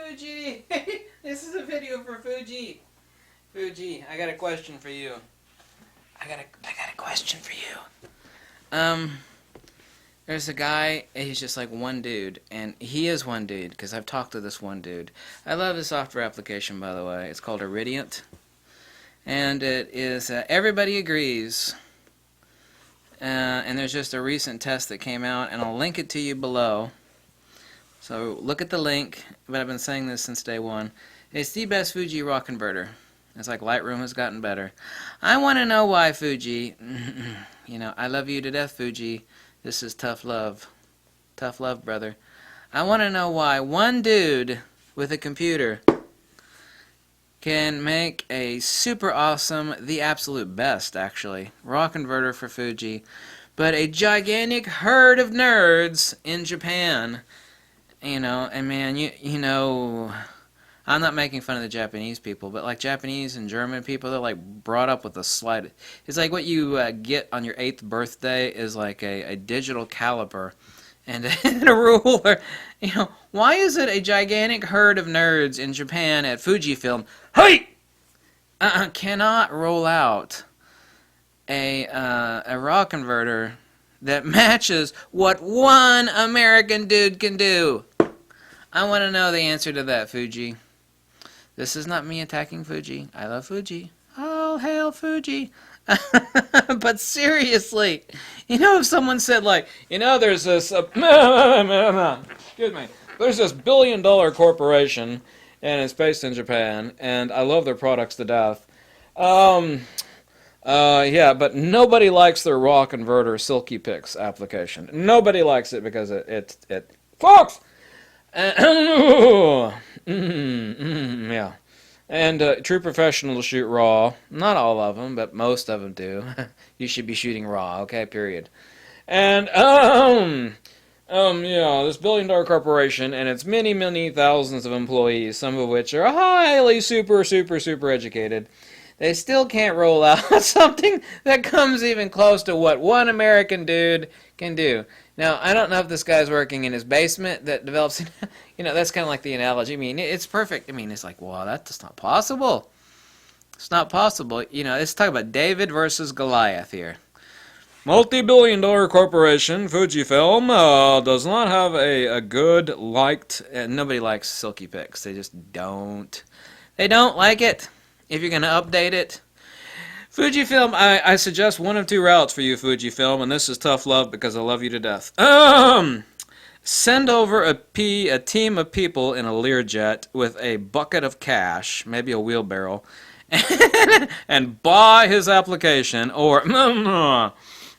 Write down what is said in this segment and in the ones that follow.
Fuji! This is a video for Fuji. Fuji, I got a question for you. I got a question for you. There's a guy, he's just like one dude, and he is one dude, because I've talked to this one dude. I love this software application, by the way. It's called Iridiant, and it is, everybody agrees, and there's just a recent test that came out, and I'll link it to you below. So look at the link, but I've been saying this since day one. It's the best Fuji raw converter. It's like Lightroom has gotten better. I want to know why, Fuji. You know, I love you to death, Fuji. This is tough love. Tough love, brother. I want to know why one dude with a computer can make a super awesome, the absolute best, actually, raw converter for Fuji, but a gigantic herd of nerds in Japan, you know, and man, you know, I'm not making fun of the Japanese people, but like Japanese and German people, they're like brought up with a slide. It's like what you get on your 8th birthday is like a digital caliper and, and a ruler. You know, why is it a gigantic herd of nerds in Japan at Fujifilm, hey, cannot roll out a raw converter that matches what one American dude can do? I want to know the answer to that, Fuji. This is not me attacking Fuji. I love Fuji. All hail Fuji. But seriously, you know, if someone said like, you know, there's this, excuse me, there's this billion-dollar corporation, and it's based in Japan, and I love their products to death. Yeah, but nobody likes their raw converter Silky Pix application. Nobody likes it because it folks. Yeah. And true professionals shoot raw. Not all of them, but most of them do. You should be shooting raw, okay, period. And, yeah, this billion-dollar corporation and its many, many thousands of employees, some of which are highly super educated, they still can't roll out something that comes even close to what one American dude can do. Now, I don't know if this guy's working in his basement that develops, you know, that's kind of like the analogy. I mean, it's perfect. I mean, it's like, well, that's not possible. It's not possible. You know, let's talk about David versus Goliath here. Multi-billion-dollar corporation, Fujifilm, does not have a good, liked, and nobody likes Silky Pix. They just don't. They don't like it. If you're going to update it, Fujifilm, I suggest one of two routes for you, Fujifilm, and this is tough love because I love you to death. Send over a team of people in a Learjet with a bucket of cash, maybe a wheelbarrow, and buy his application, or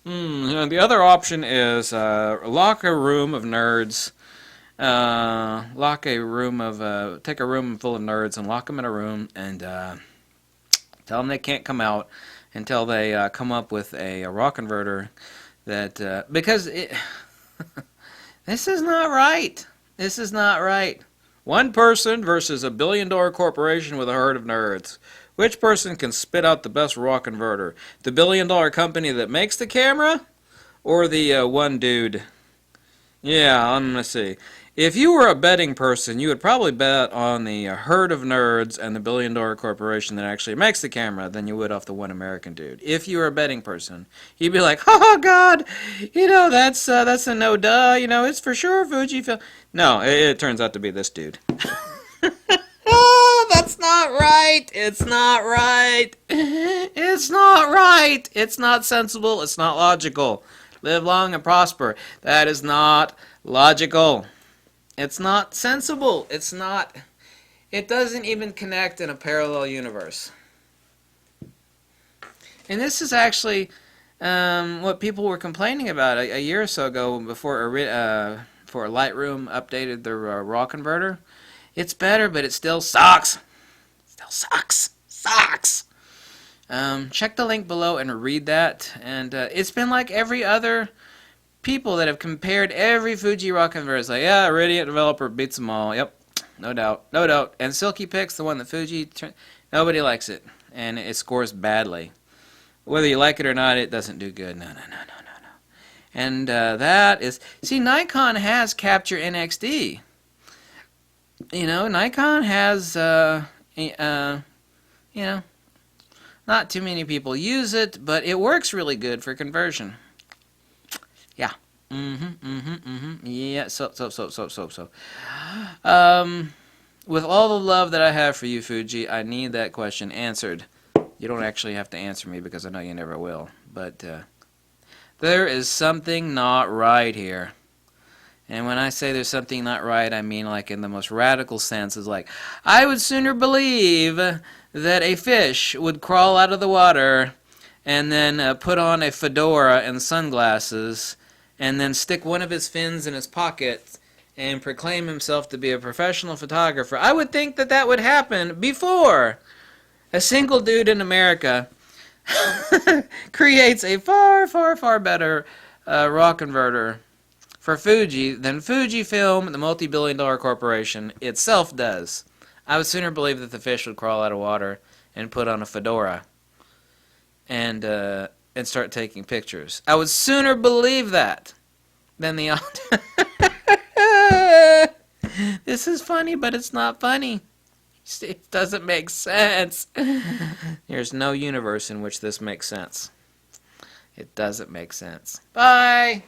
the other option is lock a room of nerds, take a room full of nerds and lock them in a room and tell them they can't come out until they come up with a raw converter that, because this is not right. This is not right. One person versus a billion-dollar corporation with a herd of nerds. Which person can spit out the best raw converter? The billion-dollar company that makes the camera, or the one dude? Yeah, I'm going to see. If you were a betting person, you would probably bet on the herd of nerds and the billion-dollar corporation that actually makes the camera than you would off the one American dude. If you were a betting person, you'd be like, "Oh God, you know that's a no duh. You know it's for sure Fujifilm." No, it turns out to be this dude. Oh, that's not right. It's not right. It's not right. It's not sensible. It's not logical. Live long and prosper. That is not logical. It's not sensible. It's not. It doesn't even connect in a parallel universe. And this is actually what people were complaining about a year or so ago before Lightroom updated their raw converter. It's better, but it still sucks. Still sucks. Sucks. Check the link below and read that. And it's been like every other people that have compared every Fuji raw converter. It's like, yeah, Iridiant developer beats them all. Yep, no doubt, no doubt. And Silky Pix, the one that Fuji, nobody likes it, and it scores badly. Whether you like it or not, it doesn't do good. No. And that is, see, Nikon has Capture NXD. You know, Nikon has, you know, not too many people use it, but it works really good for conversion. Yeah. Yeah, so. With all the love that I have for you, Fuji, I need that question answered. You don't actually have to answer me because I know you never will. But there is something not right here. And when I say there's something not right, I mean like in the most radical sense. Is like, I would sooner believe that a fish would crawl out of the water and then put on a fedora and sunglasses and then stick one of his fins in his pocket and proclaim himself to be a professional photographer. I would think that that would happen before a single dude in America creates a far, far, far better raw converter for Fuji than Fujifilm, the multi-billion-dollar corporation, itself does. I would sooner believe that the fish would crawl out of water and put on a fedora and start taking pictures. I would sooner believe that than the This is funny, but it's not funny. It doesn't make sense. There's no universe in which this makes sense. It doesn't make sense. Bye!